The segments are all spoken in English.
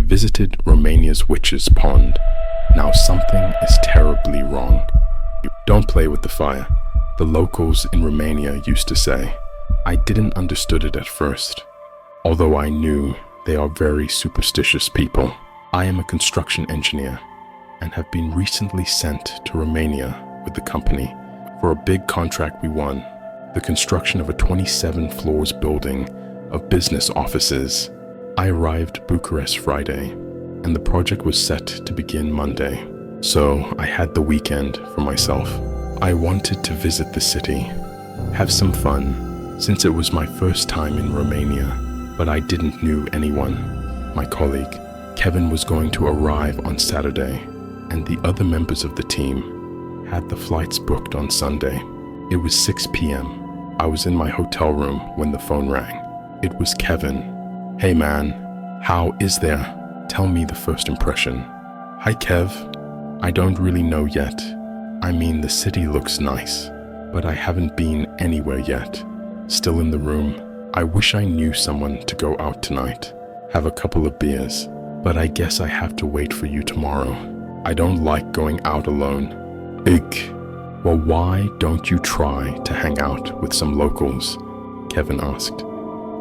visited Romania's witch's pond. Now something is terribly wrong. Don't play with the fire, the locals in Romania used to say. I didn't understood it at first, although I knew they are very superstitious people. I am a construction engineer and have been recently sent to Romania with the company for a big contract we won, the construction of a 27 floors building of business offices. I arrived Bucharest Friday, and the project was set to begin Monday, so I had the weekend for myself. I wanted to visit the city, have some fun, since it was my first time in Romania, but I didn't know anyone. My colleague, Kevin, was going to arrive on Saturday, and the other members of the team had the flights booked on Sunday. It was 6 p.m. I was in my hotel room when the phone rang. It was Kevin. Hey man, how is there? Tell me the first impression. Hi Kev, I don't really know yet. I mean, the city looks nice, but I haven't been anywhere yet. Still in the room. I wish I knew someone to go out tonight, have a couple of beers, but I guess I have to wait for you tomorrow. I don't like going out alone. Ugh. Well, why don't you try to hang out with some locals? Kevin asked.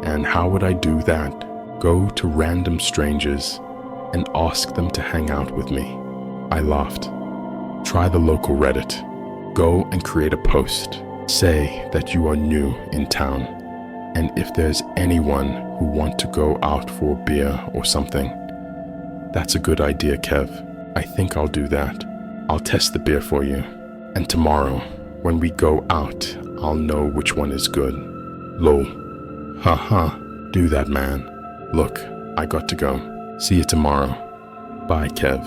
And how would I do that? Go to random strangers and ask them to hang out with me. I laughed. Try the local Reddit. Go and create a post. Say that you are new in town, and if there's anyone who want to go out for a beer or something. That's a good idea, Kev. I think I'll do that. I'll test the beer for you. And tomorrow, when we go out, I'll know which one is good. Lol. Haha, do that, man. Look, I got to go. See you tomorrow. Bye, Kev.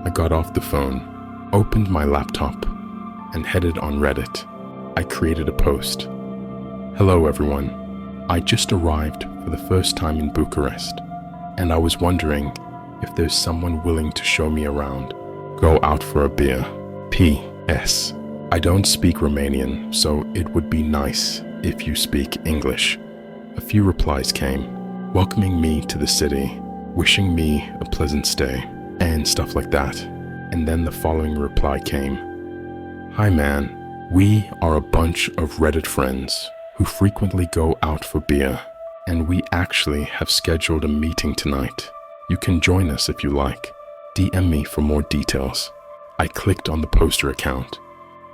I got off the phone, opened my laptop, and headed on Reddit. I created a post. Hello, everyone. I just arrived for the first time in Bucharest, and I was wondering if there's someone willing to show me around. Go out for a beer. P.S. I don't speak Romanian, so it would be nice if you speak English. A few replies came, welcoming me to the city, wishing me a pleasant stay, and stuff like that. And then the following reply came. Hi man, we are a bunch of Reddit friends who frequently go out for beer, and we actually have scheduled a meeting tonight. You can join us if you like. DM me for more details. I clicked on the poster account,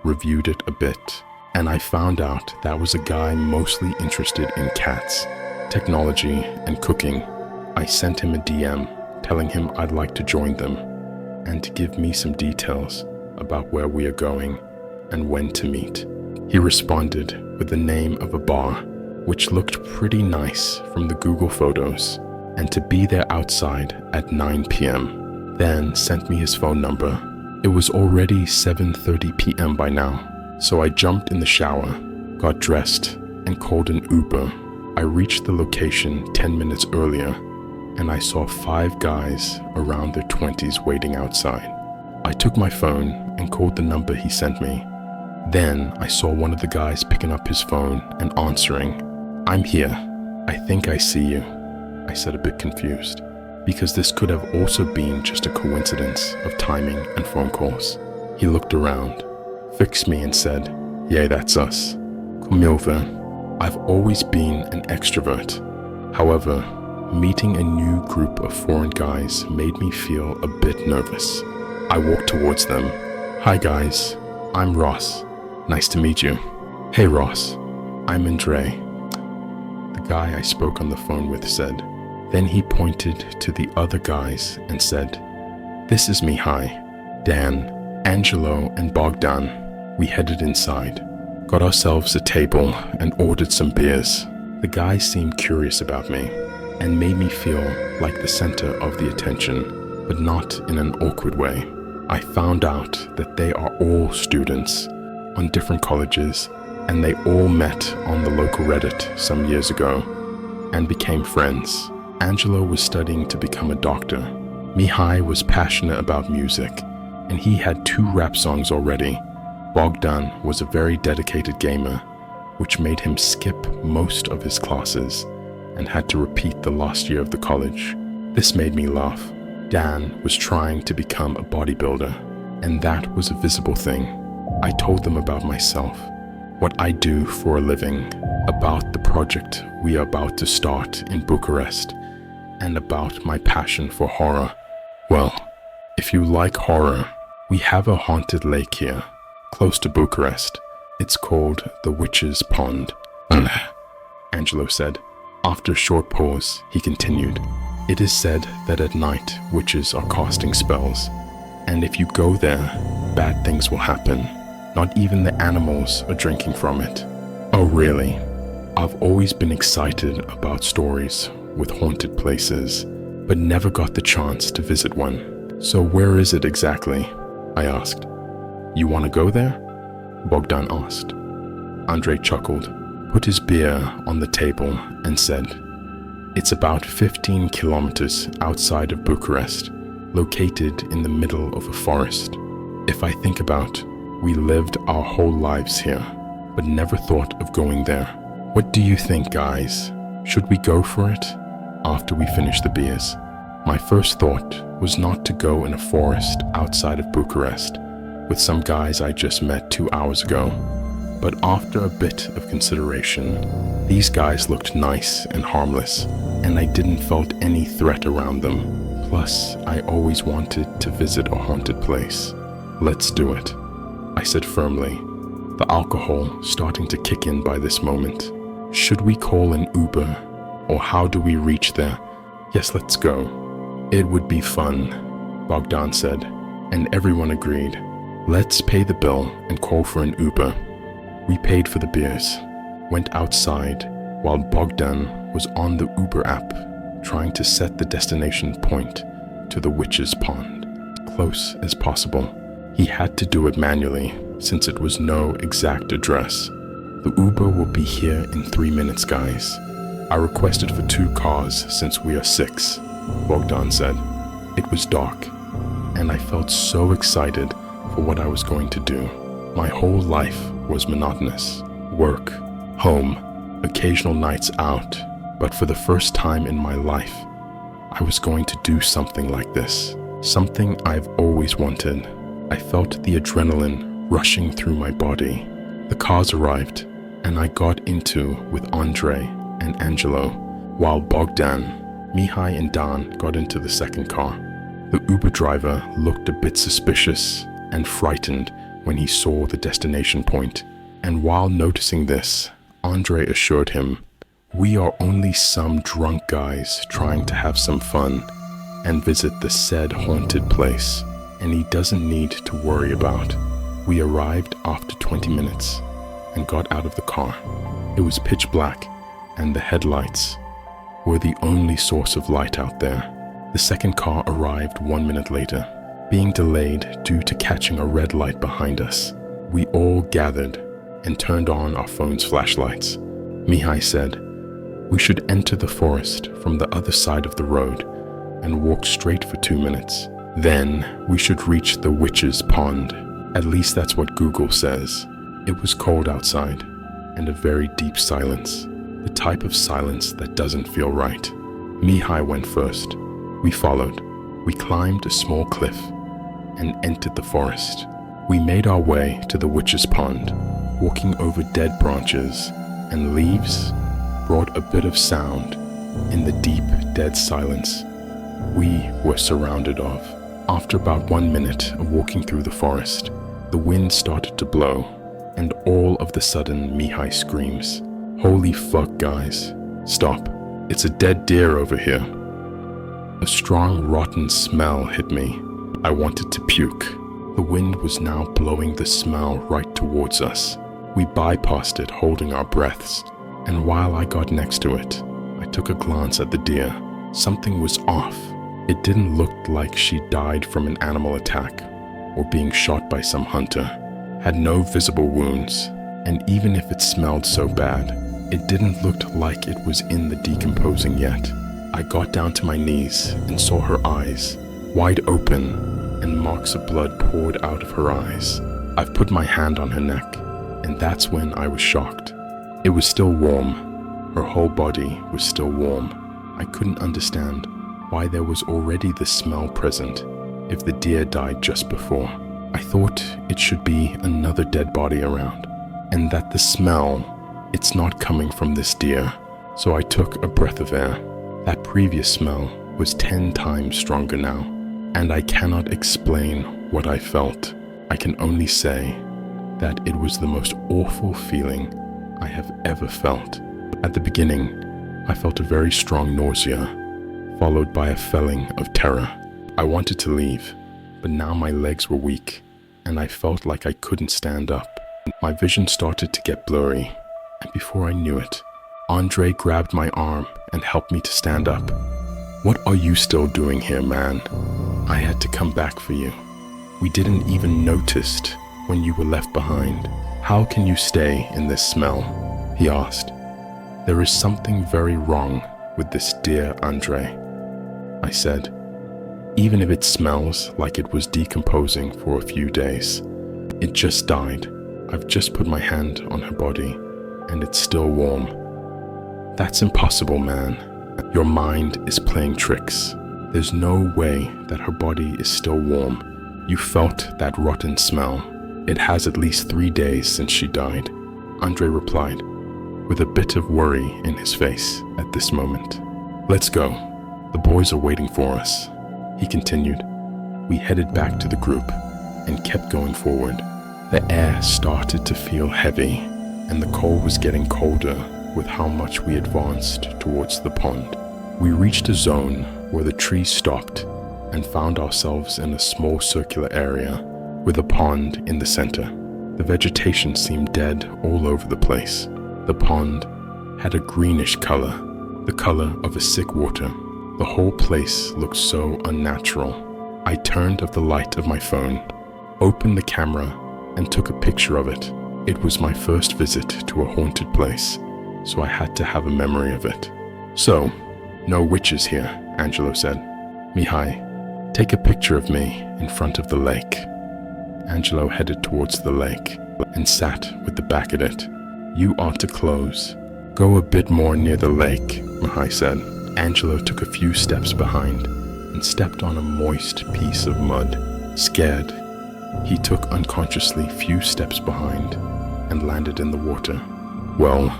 reviewed it a bit, and I found out that was a guy mostly interested in cats, technology, and cooking. I sent him a DM telling him I'd like to join them and to give me some details about where we are going and when to meet. He responded with the name of a bar, which looked pretty nice from the Google photos, and to be there outside at 9 p.m. Then sent me his phone number. It was already 7:30 p.m. by now, so I jumped in the shower, got dressed, and called an Uber. I reached the location 10 minutes earlier, and I saw 5 guys around their 20s waiting outside. I took my phone and called the number he sent me. Then I saw one of the guys picking up his phone and answering. I'm here. I think I see you, I said, a bit confused, because this could have also been just a coincidence of timing and phone calls. He looked around, fixed me and said, yeah, that's us. Come over. I've always been an extrovert. However, meeting a new group of foreign guys made me feel a bit nervous. I walked towards them. Hi guys, I'm Ross. Nice to meet you. Hey Ross, I'm Andre. The guy I spoke on the phone with said. Then he pointed to the other guys and said, this is Mihai, Dan, Angelo, and Bogdan. We headed inside, got ourselves a table, and ordered some beers. The guys seemed curious about me and made me feel like the center of the attention, but not in an awkward way. I found out that they are all students on different colleges, and they all met on the local Reddit some years ago and became friends. Angelo was studying to become a doctor. Mihai was passionate about music, and he had 2 rap songs already. Bogdan was a very dedicated gamer, which made him skip most of his classes and had to repeat the last year of the college. This made me laugh. Dan was trying to become a bodybuilder, and that was a visible thing. I told them about myself, what I do for a living, about the project we are about to start in Bucharest, and about my passion for horror. Well, if you like horror, we have a haunted lake here, close to Bucharest. It's called the Witch's Pond. Angelo said. After a short pause, he continued. It is said that at night witches are casting spells, and if you go there, bad things will happen. Not even the animals are drinking from it. Oh really? I've always been excited about stories with haunted places, but never got the chance to visit one. So where is it exactly? I asked. You want to go there? Bogdan asked. Andrei chuckled, put his beer on the table and said, it's about 15 kilometers outside of Bucharest, located in the middle of a forest. If I think about, we lived our whole lives here, but never thought of going there. What do you think, guys? Should we go for it? After we finished the beers, my first thought was not to go in a forest outside of Bucharest with some guys I just met 2 hours ago. But after a bit of consideration, these guys looked nice and harmless, and I didn't felt any threat around them. Plus, I always wanted to visit a haunted place. Let's do it, I said firmly, the alcohol starting to kick in by this moment. Should we call an Uber, or how do we reach there? Yes, let's go. It would be fun, Bogdan said, and everyone agreed. Let's pay the bill and call for an Uber. We paid for the beers, went outside while Bogdan was on the Uber app trying to set the destination point to the Witch's Pond, close as possible. He had to do it manually since it was no exact address. The Uber will be here in 3 minutes, guys. I requested for 2 cars since we are 6, Bogdan said. It was dark, and I felt so excited for what I was going to do. My whole life was monotonous. Work, home, occasional nights out. But for the first time in my life, I was going to do something like this. Something I've always wanted. I felt the adrenaline rushing through my body. The cars arrived, and I got into with Andrei and Angelo, while Bogdan, Mihai and Dan got into the second car. The Uber driver looked a bit suspicious and frightened when he saw the destination point, and while noticing this, Andrei assured him, we are only some drunk guys trying to have some fun and visit the said haunted place, and he doesn't need to worry about. We arrived after 20 minutes and got out of the car. It was pitch black, and the headlights were the only source of light out there. The second car arrived 1 minute later, being delayed due to catching a red light behind us. We all gathered and turned on our phones' flashlights. Mihai said, we should enter the forest from the other side of the road and walk straight for 2 minutes. Then we should reach the Witch's Pond. At least that's what Google says. It was cold outside and a very deep silence, the type of silence that doesn't feel right. Mihai went first. We followed. We climbed a small cliff and entered the forest. We made our way to the Witch's Pond, walking over dead branches and leaves brought a bit of sound in the deep, dead silence we were surrounded of. After about 1 minute of walking through the forest, the wind started to blow, and all of the sudden Mihai screams, holy fuck, guys, stop, it's a dead deer over here. A strong, rotten smell hit me. I wanted to puke. The wind was now blowing the smell right towards us. We bypassed it, holding our breaths, and while I got next to it, I took a glance at the deer. Something was off. It didn't look like she died from an animal attack or being shot by some hunter, had no visible wounds, and even if it smelled so bad, it didn't look like it was in the decomposing yet. I got down to my knees and saw her eyes, wide open, and marks of blood poured out of her eyes. I've put my hand on her neck, and that's when I was shocked. It was still warm. Her whole body was still warm. I couldn't understand why there was already the smell present if the deer died just before. I thought it should be another dead body around, and that the smell, it's not coming from this deer. So I took a breath of air. That previous smell was 10 times stronger now, and I cannot explain what I felt. I can only say that it was the most awful feeling I have ever felt. At the beginning, I felt a very strong nausea, followed by a feeling of terror. I wanted to leave, but now my legs were weak, and I felt like I couldn't stand up. My vision started to get blurry, and before I knew it, Andre grabbed my arm and helped me to stand up. "What are you still doing here, man? I had to come back for you. We didn't even notice when you were left behind. How can you stay in this smell?" he asked. "There is something very wrong with this deer, Andre," I said. "Even if it smells like it was decomposing for a few days, it just died. I've just put my hand on her body, and it's still warm." "That's impossible, man. Your mind is playing tricks. There's no way that her body is still warm. You felt that rotten smell. It has at least 3 days since she died," Andre replied, with a bit of worry in his face at this moment. "Let's go. The boys are waiting for us," he continued. We headed back to the group and kept going forward. The air started to feel heavy, and the cold was getting colder with how much we advanced towards the pond. We reached a zone where the trees stopped and found ourselves in a small circular area with a pond in the center. The vegetation seemed dead all over the place. The pond had a greenish color, the color of a sick water. The whole place looked so unnatural. I turned off the light of my phone, opened the camera, and took a picture of it. It was my first visit to a haunted place, so I had to have a memory of it. "So, no witches here," Angelo said. "Mihai, take a picture of me in front of the lake." Angelo headed towards the lake and sat with the back at it. "You are to close. Go a bit more near the lake," Mihai said. Angelo took a few steps behind and stepped on a moist piece of mud. Scared, he took unconsciously few steps behind and landed in the water. Well,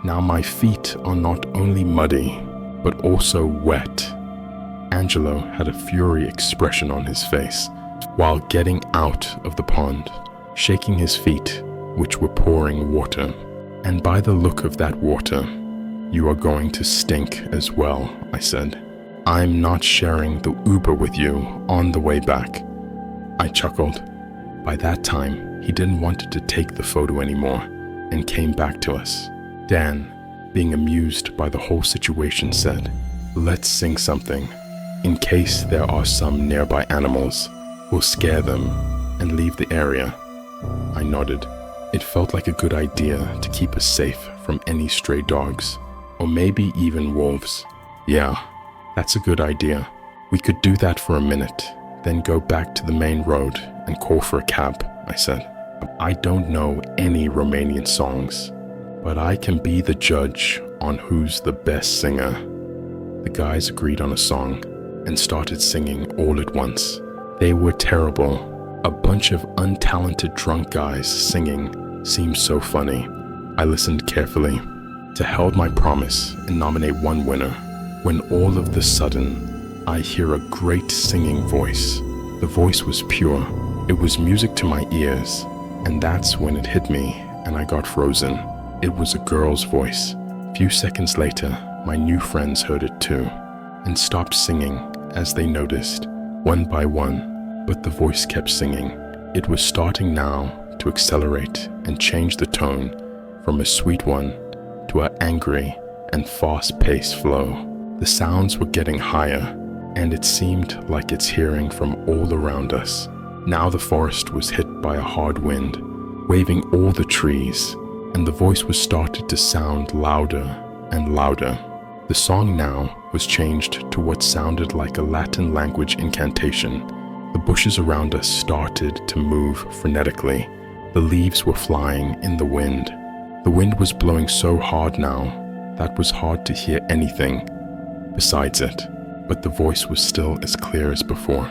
now my feet are not only muddy, but also wet. Angelo had a fury expression on his face while getting out of the pond, shaking his feet, which were pouring water. "And by the look of that water, you are going to stink as well," I said. "I'm not sharing the Uber with you on the way back." I chuckled. By that time, he didn't want to take the photo anymore and came back to us. Dan, being amused by the whole situation, said, "Let's sing something. In case there are some nearby animals, we'll scare them and leave the area." I nodded. It felt like a good idea to keep us safe from any stray dogs, or maybe even wolves. "Yeah, that's a good idea. We could do that for a minute, then go back to the main road and call for a cab," I said. I don't know any Romanian songs, but I can be the judge on who's the best singer. The guys agreed on a song and started singing all at once. They were terrible. A bunch of untalented drunk guys singing seemed so funny. I listened carefully to held my promise and nominate one winner, when all of the sudden I hear a great singing voice. The voice was pure. It was music to my ears, and that's when it hit me and I got frozen. It was a girl's voice. Few seconds later, my new friends heard it too and stopped singing as they noticed, one by one, but the voice kept singing. It was starting now to accelerate and change the tone from a sweet one to an angry and fast-paced flow. The sounds were getting higher, and it seemed like it's hearing from all around us. Now the forest was hit by a hard wind, waving all the trees, and the voice was started to sound louder and louder. The song now was changed to what sounded like a Latin language incantation. The bushes around us started to move frenetically. The leaves were flying in the wind. The wind was blowing so hard now that was hard to hear anything besides it. but the voice was still as clear as before.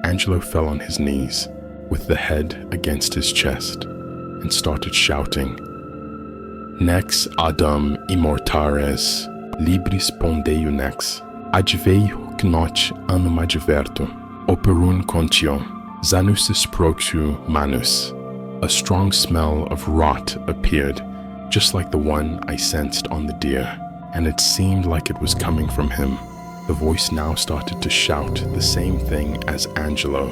Angelo fell on his knees, with the head against his chest, and started shouting, Nex Adam immortares, libris pondeu nex, advei hoc noc anum adverto, operun contio, zanusis proxu manus. A strong smell of rot appeared, just like the one I sensed on the deer, and it seemed like it was coming from him. The voice now started to shout the same thing as Angelo,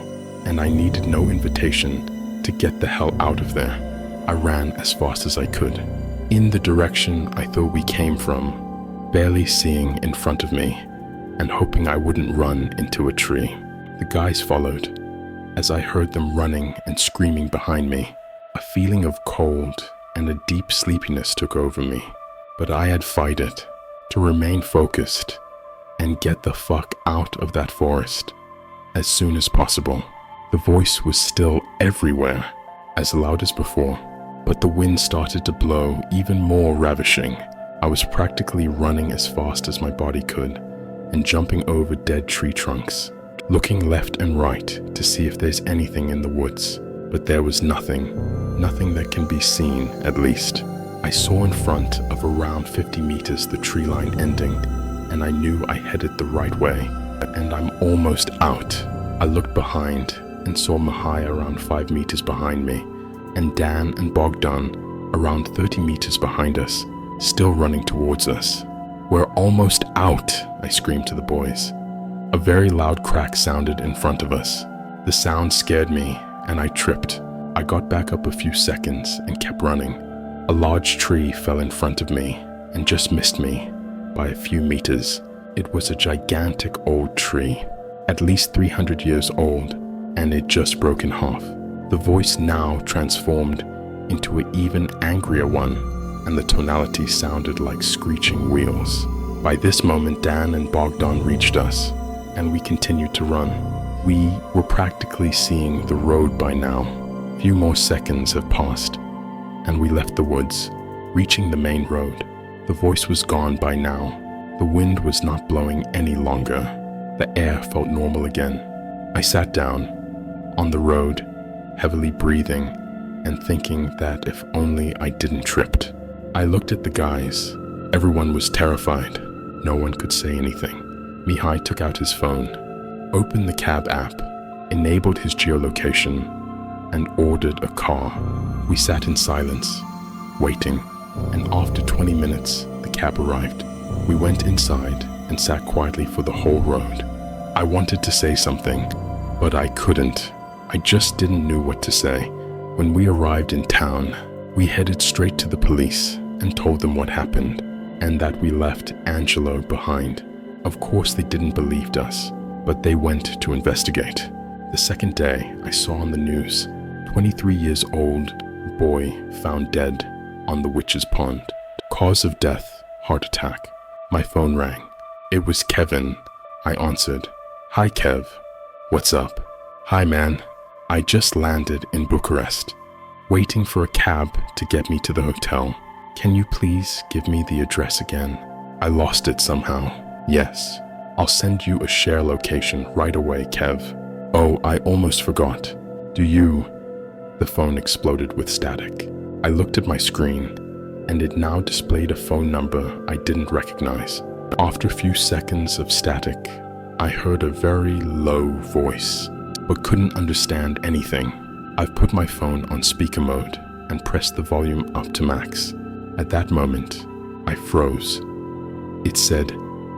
and I needed no invitation to get the hell out of there. I ran as fast as I could, in the direction I thought we came from, barely seeing in front of me, and hoping I wouldn't run into a tree. The guys followed. As I heard them running and screaming behind me, a feeling of cold and a deep sleepiness took over me, but I had fight it to remain focused and get the fuck out of that forest as soon as possible. The voice was still everywhere, as loud as before, but the wind started to blow even more ravishing. I was practically running as fast as my body could and jumping over dead tree trunks, looking left and right to see if there's anything in the woods, but there was nothing that can be seen, at least. I saw in front of around 50 meters the tree line ending, and I knew I headed the right way, and I'm almost out. I looked behind and saw Mihai around 5 meters behind me, and Dan and Bogdan around 30 meters behind us, still running towards us. We're almost out, I screamed to the boys. A very loud crack sounded in front of us. The sound scared me, and I tripped. I got back up a few seconds and kept running. A large tree fell in front of me and just missed me by a few meters. It was a gigantic old tree, at least 300 years old, and it just broke in half. The voice now transformed into an even angrier one, and the tonality sounded like screeching wheels. By this moment, Dan and Bogdan reached us, and we continued to run. We were practically seeing the road by now. Few more seconds have passed, and we left the woods, reaching the main road. The voice was gone by now. The wind was not blowing any longer. The air felt normal again. I sat down on the road, heavily breathing and thinking that if only I didn't tripped. I looked at the guys. Everyone was terrified. No one could say anything. Mihai took out his phone, opened the cab app, enabled his geolocation, and ordered a car. We sat in silence, waiting, and after 20 minutes, the cab arrived. We went inside and sat quietly for the whole road. I wanted to say something, but I couldn't. I just didn't know what to say. When we arrived in town, we headed straight to the police and told them what happened, and that we left Angelo behind. Of course they didn't believe us, but they went to investigate. The second day, I saw on the news, 23 years old boy found dead on the Witch's Pond. Cause of death, heart attack. My phone rang. It was Kevin. I answered. Hi Kev. What's up? Hi man. I just landed in Bucharest, waiting for a cab to get me to the hotel. Can you please give me the address again? I lost it somehow. Yes. I'll send you a share location right away, Kev. Oh, I almost forgot. Do you... The phone exploded with static. I looked at my screen, and it now displayed a phone number I didn't recognize. After a few seconds of static, I heard a very low voice, but couldn't understand anything. I've put my phone on speaker mode and pressed the volume up to max. At that moment, I froze. It said,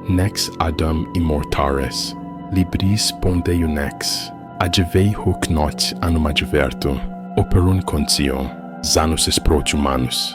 Nex Adam immortares, libris pondeu nex, advei hoc noc anum adverto, operun concio, zanus proxu manus.